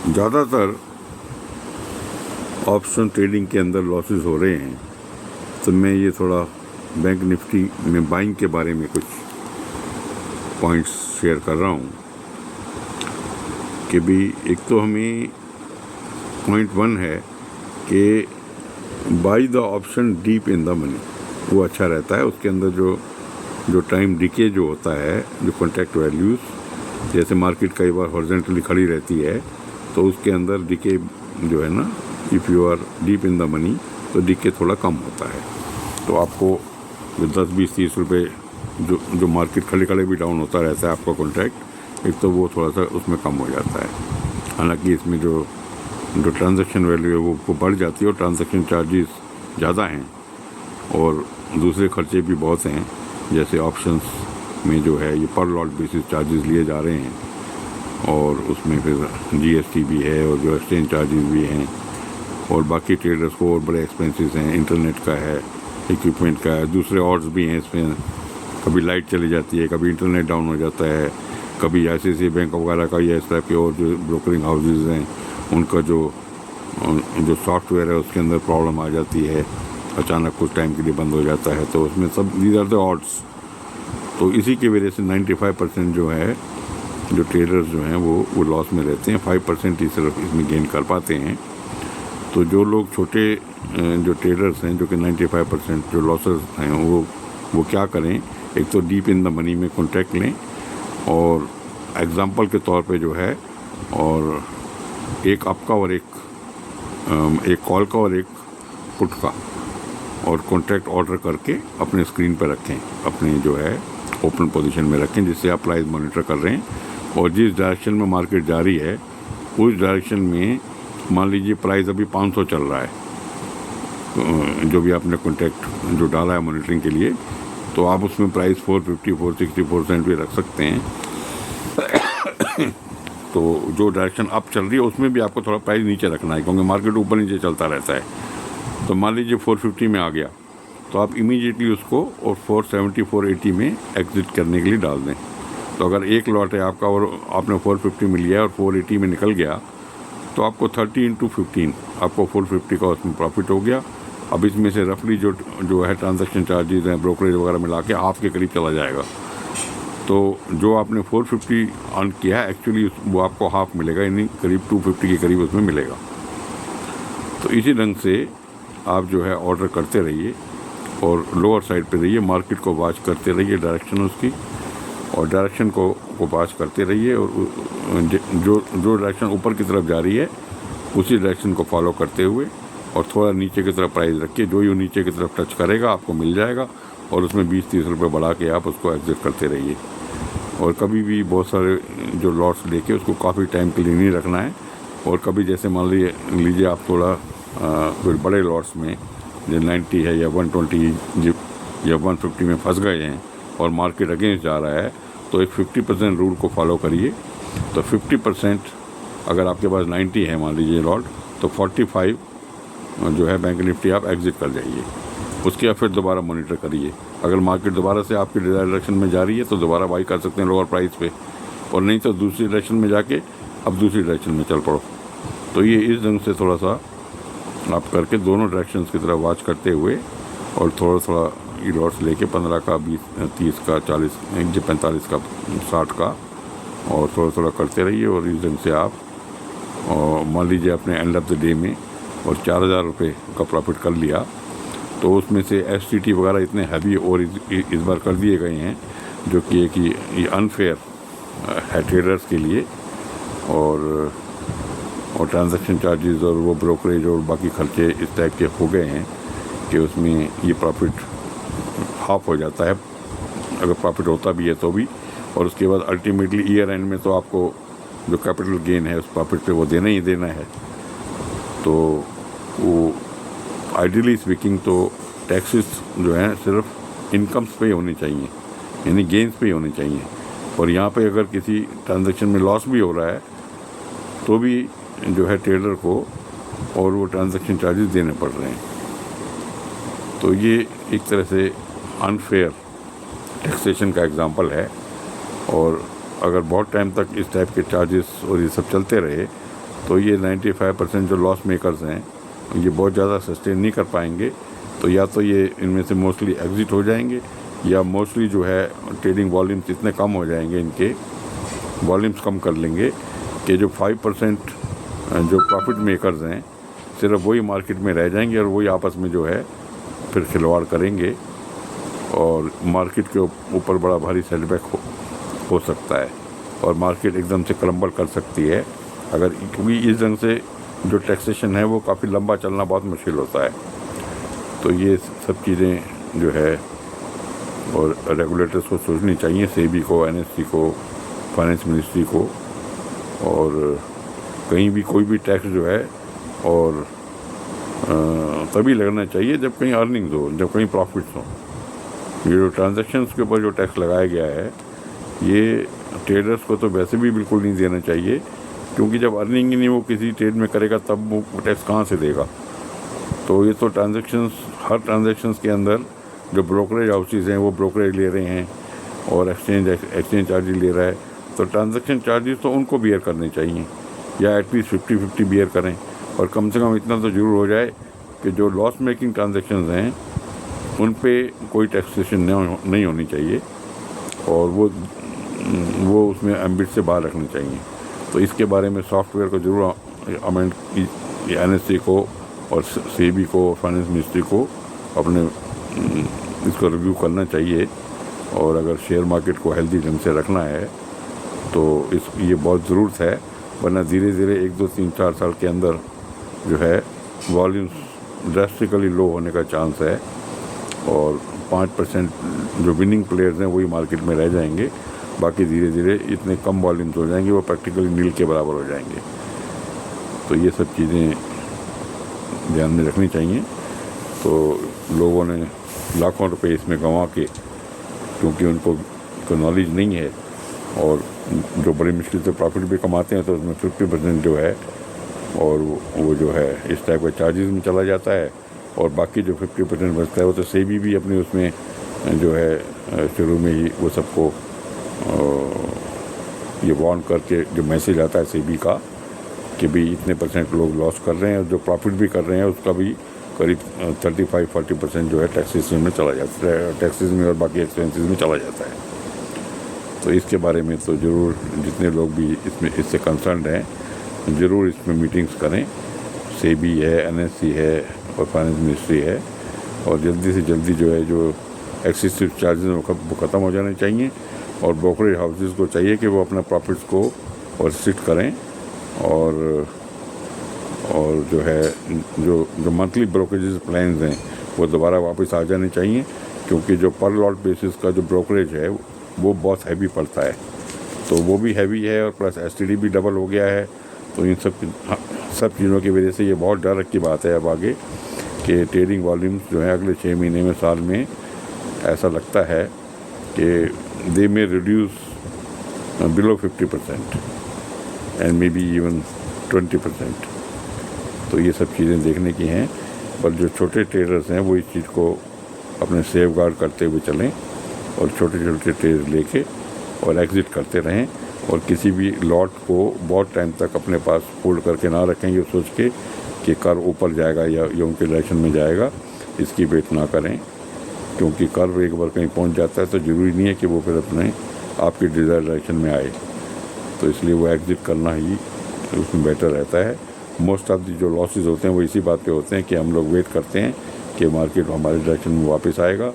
ज़्यादातर option trading के अंदर लॉसेस हो रहे हैं, तो मैं ये थोड़ा बैंक निफ्टी में बाइंग के बारे में कुछ पॉइंट्स शेयर कर रहा हूँ कि भी एक तो हमें पॉइंट 1 है कि by the option deep in the money, वो अच्छा रहता है। उसके अंदर जो टाइम डिके जो होता है, जो कॉन्ट्रैक्ट वैल्यूज़, जैसे मार्केट कई बार हॉरिजॉन्टली खड़ी रहती है तो उसके अंदर डिके जो है ना, if you are deep in the money तो डिके थोड़ा कम होता है। तो आपको जो 10, 20, 30 रुपये जो मार्केट खड़े खड़े भी डाउन होता रहता है आपका कॉन्ट्रैक्ट, एक तो वो थोड़ा सा उसमें कम हो जाता है। हालांकि इसमें जो ट्रांजैक्शन वैल्यू है वो बढ़ जाती है और ट्रांजैक्शन चार्जेस ज़्यादा हैं और दूसरे खर्चे भी बहुत हैं, जैसे ऑप्शंस में जो है ये पर लॉट बेसिस चार्जेस लिए जा रहे हैं और उसमें फिर जीएसटी भी है और जो एक्सचेंज चार्जेस भी हैं और बाकी ट्रेडर्स को और बड़े एक्सपेंसेस हैं, इंटरनेट का है, इक्विपमेंट का है, दूसरे ऑर्ड्स भी हैं इसमें। कभी लाइट चली जाती है, कभी इंटरनेट डाउन हो जाता है, कभी ICICI बैंक वगैरह का या इस टाइप के और जो ब्रोकरिंग हाउसेज हैं उनका जो सॉफ्टवेयर है उसके अंदर प्रॉब्लम आ जाती है, अचानक कुछ टाइम के लिए बंद हो जाता है, तो उसमें सब दीज आर द ऑड्स। तो इसी की वजह से 95% जो है जो ट्रेडर्स जो हैं वो लॉस में रहते हैं, 5% ही सिर्फ इसमें गेन कर पाते हैं। तो जो लोग छोटे जो ट्रेडर्स हैं जो कि 95% जो लॉसेस हैं वो क्या करें, एक तो डीप इन द मनी में कॉन्ट्रैक्ट लें और एग्जांपल के तौर पे जो है, और एक अप का और एक कॉल का और एक पुट का और कॉन्ट्रैक्ट ऑर्डर करके अपने स्क्रीन पर रखें, अपने जो है ओपन पोजीशन में रखें, जिससे आप प्राइस मॉनिटर कर रहे हैं और जिस डायरेक्शन में मार्केट जा रही है उस डायरेक्शन में मान लीजिए प्राइस अभी 500 चल रहा है, जो भी आपने कॉन्ट्रैक्ट जो डाला है मॉनिटरिंग के लिए, तो आप उसमें प्राइस 450, 460, 470 भी रख सकते हैं। तो जो डायरेक्शन अप चल रही है उसमें भी आपको थोड़ा प्राइस नीचे रखना है, क्योंकि मार्केट ऊपर नीचे चलता रहता है। तो मान लीजिए 450 में आ गया तो आप इमीडिएटली उसको और 470, 480 में एग्जिट करने के लिए डाल दें। तो अगर एक लॉट है आपका और आपने 450 में लिया और 480 में निकल गया तो आपको 30 × 15 आपको 450 का उसमें प्रॉफिट हो गया। अब इसमें से रफली जो है ट्रांजैक्शन चार्जेस हैं, ब्रोकरेज वगैरह मिला के हाफ के करीब चला जाएगा। तो जो आपने 450 अर्न किया है एक्चुअली वो आपको हाफ मिलेगा, यानी करीब 250 के करीब उसमें मिलेगा। तो इसी ढंग से आप जो है ऑर्डर करते रहिए और लोअर साइड पे रहिए, मार्केट को वॉच करते रहिए डायरेक्शन उसकी, और डायरेक्शन को वॉच करते रहिए और जो डायरेक्शन ऊपर की तरफ जा रही है उसी डायरेक्शन को फॉलो करते हुए और थोड़ा नीचे की तरफ प्राइस रखिए, जो ये नीचे की तरफ टच करेगा आपको मिल जाएगा और उसमें 20-30 रुपये बढ़ा के आप उसको एग्जिट करते रहिए। और कभी भी बहुत सारे जो लॉट्स लेके उसको काफ़ी टाइम के लिए नहीं रखना है। और कभी जैसे मान लीजिए आप थोड़ा फिर बड़े लॉट्स में जो 90 है या 120 या 150 में फंस गए हैं और मार्केट अगेंस्ट जा रहा है, तो एक 50% रूल को फॉलो करिए। तो 50% अगर आपके पास 90 है मान लीजिए लॉट, तो 45 जो है बैंक निफ्टी आप एग्जिट कर जाइए। उसके बाद फिर दोबारा मॉनिटर करिए, अगर मार्केट दोबारा से आपकी डायरेक्शन में जा रही है तो दोबारा बाई कर सकते हैं लोअर प्राइस पे, और नहीं तो दूसरी डायरेक्शन में जाके अब दूसरी डायरेक्शन में चल पड़ो। तो ये इस ढंग से थोड़ा सा आप करके दोनों डायरेक्शंस की तरफ वॉच करते हुए और थोड़ा थोड़ा ई लॉट्स लेके 15 का, 20, 30 का, 40, 45 का, 60 का और थोड़ा थोड़ा करते रहिए। और इस ढंग से आप मान लीजिए अपने एंड ऑफ द डे में और 4000 रुपये का प्रॉफिट कर लिया, तो उसमें से STT वगैरह इतने हैवी और इस बार कर दिए गए हैं जो कि एक ये अनफेयर है ट्रेडर्स के लिए, और ट्रांजैक्शन चार्जेस और वो ब्रोकरेज और बाकी खर्चे इस टाइप के हो गए हैं कि उसमें ये प्रॉफिट हाफ हो जाता है, अगर प्रॉफिट होता भी है तो भी। और उसके बाद अल्टीमेटली ईयर एंड में तो आपको जो कैपिटल गेन है उस प्रॉफिट पे वो देना ही देना है। तो वो आइडियली स्पीकिंग तो टैक्सेस जो हैं सिर्फ इनकम्स पे ही होने चाहिए, यानी गेन्स पे ही होने चाहिए। और यहाँ पे अगर किसी ट्रांजैक्शन में लॉस भी हो रहा है तो भी जो है ट्रेडर को और वो ट्रांजैक्शन चार्जेस देने पड़ रहे हैं। तो ये एक तरह से अनफेयर टैक्सेशन का एग्जांपल है। और अगर बहुत टाइम तक इस टाइप के चार्जेस और ये सब चलते रहे तो ये 95% जो लॉस मेकर्स हैं ये बहुत ज़्यादा सस्टेन नहीं कर पाएंगे। तो या तो ये इनमें से मोस्टली एग्ज़िट हो जाएंगे, या मोस्टली जो है ट्रेडिंग वॉल्यूम्स इतने कम हो जाएंगे, इनके वॉल्यूम्स कम कर लेंगे कि जो 5% जो प्रॉफिट मेकर्स हैं सिर्फ वही मार्केट में रह जाएंगे और वही आपस में जो है फिर खिलवाड़ करेंगे, और मार्केट के ऊपर बड़ा भारी सेटबैक हो सकता है, और मार्केट एकदम से क्रम्बल कर सकती है अगर, क्योंकि इस ढंग से जो टैक्सेशन है वो काफ़ी लंबा चलना बहुत मुश्किल होता है। तो ये सब चीज़ें जो है और रेगुलेटर्स को सोचनी चाहिए, सेबी को, एनएससी को, फाइनेंस मिनिस्ट्री को, और कहीं भी कोई भी टैक्स जो है और तभी लगना चाहिए जब कहीं अर्निंग्स हो, जब कहीं प्रॉफिट्स हो। ये जो ट्रांजैक्शंस के ऊपर जो टैक्स लगाया गया है ये ट्रेडर्स को तो वैसे भी बिल्कुल नहीं देना चाहिए, क्योंकि जब अर्निंग ही नहीं वो किसी ट्रेड में करेगा तब वो टैक्स कहाँ से देगा। तो ये तो ट्रांजैक्शंस, हर ट्रांजैक्शंस के अंदर जो ब्रोकरेज हाउसेज हैं वो ब्रोकरेज ले रहे हैं और एक्सचेंज चार्जेस ले रहा है, तो ट्रांजैक्शन चार्जेस तो उनको बियर करने चाहिए, या एटलीस्ट 50-50 बियर करें। और कम से कम इतना तो ज़रूर हो जाए कि जो लॉस मेकिंग ट्रांजैक्शंस हैं उन पे कोई टैक्सेशन नहीं होनी चाहिए, और वो उसमें एम्बिट से बाहर रखनी चाहिए। तो इसके बारे में सॉफ्टवेयर को ज़रूर अमेंड, एनएससी को और सेबी को, फाइनेंस मिनिस्ट्री को अपने इसको रिव्यू करना चाहिए। और अगर शेयर मार्केट को हेल्दी ढंग से रखना है तो ये बहुत ज़रूरत है, वरना धीरे धीरे 1, 2, 3, 4 साल के अंदर जो है वॉल्यूम्स ड्रास्टिकली लो होने का चांस है, और 5% जो विनिंग प्लेयर्स हैं वही मार्केट में रह जाएंगे, बाकी धीरे धीरे इतने कम वॉल्यूम्स हो जाएंगे वो प्रैक्टिकली नील के बराबर हो जाएंगे। तो ये सब चीज़ें ध्यान में रखनी चाहिए। तो लोगों ने लाखों रुपए इसमें गंवा के, क्योंकि उनको नॉलेज नहीं है और जो बड़ी मुश्किल से प्रॉफिट भी कमाते हैं, तो उसमें 50% जो है और वो जो है इस टाइप के चार्जेस में चला जाता है, और बाकी जो 50% बचता है वो तो सेबी भी अपने उसमें जो है शुरू में ही वो सबको ये वार्न करके जो मैसेज आता है सेबी का कि भी इतने % लोग लॉस कर रहे हैं, और जो प्रॉफिट भी कर रहे हैं उसका भी करीब 35-40% जो है टैक्सेस में चला जाता है, टैक्सेस में और बाकी एक्सपेंसेस में चला जाता है। तो इसके बारे में तो ज़रूर जितने लोग भी इससे कंसर्न्ड हैं ज़रूर इसमें मीटिंग्स करें। सेबी है, एनएससी है और फाइनेंस मिनिस्ट्री है, और जल्दी से जल्दी जो है जो एक्सेसिव चार्जेस वो ख़त्म हो जाने चाहिए, और ब्रोकरेज हाउसेस को चाहिए कि वो अपना प्रॉफिट्स को और रिस्ट्रिक्ट करें, और जो है जो मंथली ब्रोकरेज प्लान्स हैं वो दोबारा वापस आ जाने चाहिए, क्योंकि जो पर लॉट बेसिस का जो ब्रोकरेज है वो बहुत हैवी पड़ता है, तो वो भी हैवी है, और प्लस एसटीडी भी डबल हो गया है। तो इन सब चीज़ों की वजह से ये बहुत डर की बात है अब आगे कि ट्रेडिंग वॉल्यूम्स जो है अगले 6 महीने में, साल में ऐसा लगता है कि दे में reduce below 50% and may be even 20%। तो ये सब चीज़ें देखने की हैं, पर जो छोटे ट्रेडर्स हैं वो इस चीज़ को अपने सेफ गार्ड करते हुए चलें, और छोटे छोटे ट्रेड लेके और एग्ज़िट करते रहें, और किसी भी लॉट को बहुत टाइम तक अपने पास होल्ड करके ना रखें ये सोच के कि कर्व ऊपर जाएगा या उनके डायरेक्शन में जाएगा, इसकी वेट ना करें, क्योंकि कर्व एक बार कहीं पहुंच जाता है तो ज़रूरी नहीं है कि वो फिर अपने आपके डिज़ायर डायरेक्शन में आए। तो इसलिए वो एग्ज़िट करना ही उसमें बेटर रहता है। मोस्ट ऑफ दी जो लॉसेस होते हैं वो इसी बात पे होते हैं कि हम लोग वेट करते हैं कि मार्केट हमारे डायरेक्शन में वापस आएगा,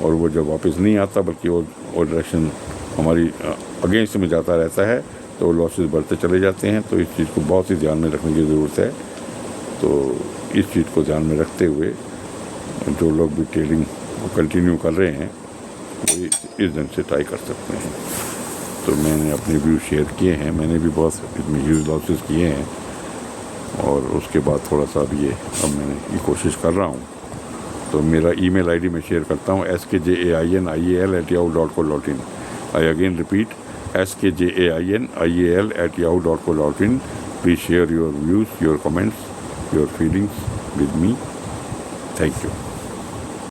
और वो जब वापस नहीं आता बल्कि वो डायरेक्शन हमारी अगेंस्ट में जाता रहता है, तो लॉसेस बढ़ते चले जाते हैं। तो इस चीज़ को बहुत ही ध्यान में रखने की ज़रूरत है। तो इस चीज़ को ध्यान में रखते हुए जो लोग भी ट्रेडिंग को कंटिन्यू कर रहे हैं वो इस ढंग से ट्राई कर सकते हैं। तो मैंने अपने व्यू शेयर किए हैं, मैंने भी बहुत इसमें ह्यूज लॉसेस किए हैं, और उसके बाद थोड़ा सा अब मैंने ये कोशिश कर रहा हूँ। तो मेरा ईमेल आईडी मैं शेयर करता हूँ skjainiel@yahoo.co.in। I again repeat, skjainiel@yahoo.co.in. Please share your views, your comments, your feelings with me. Thank you.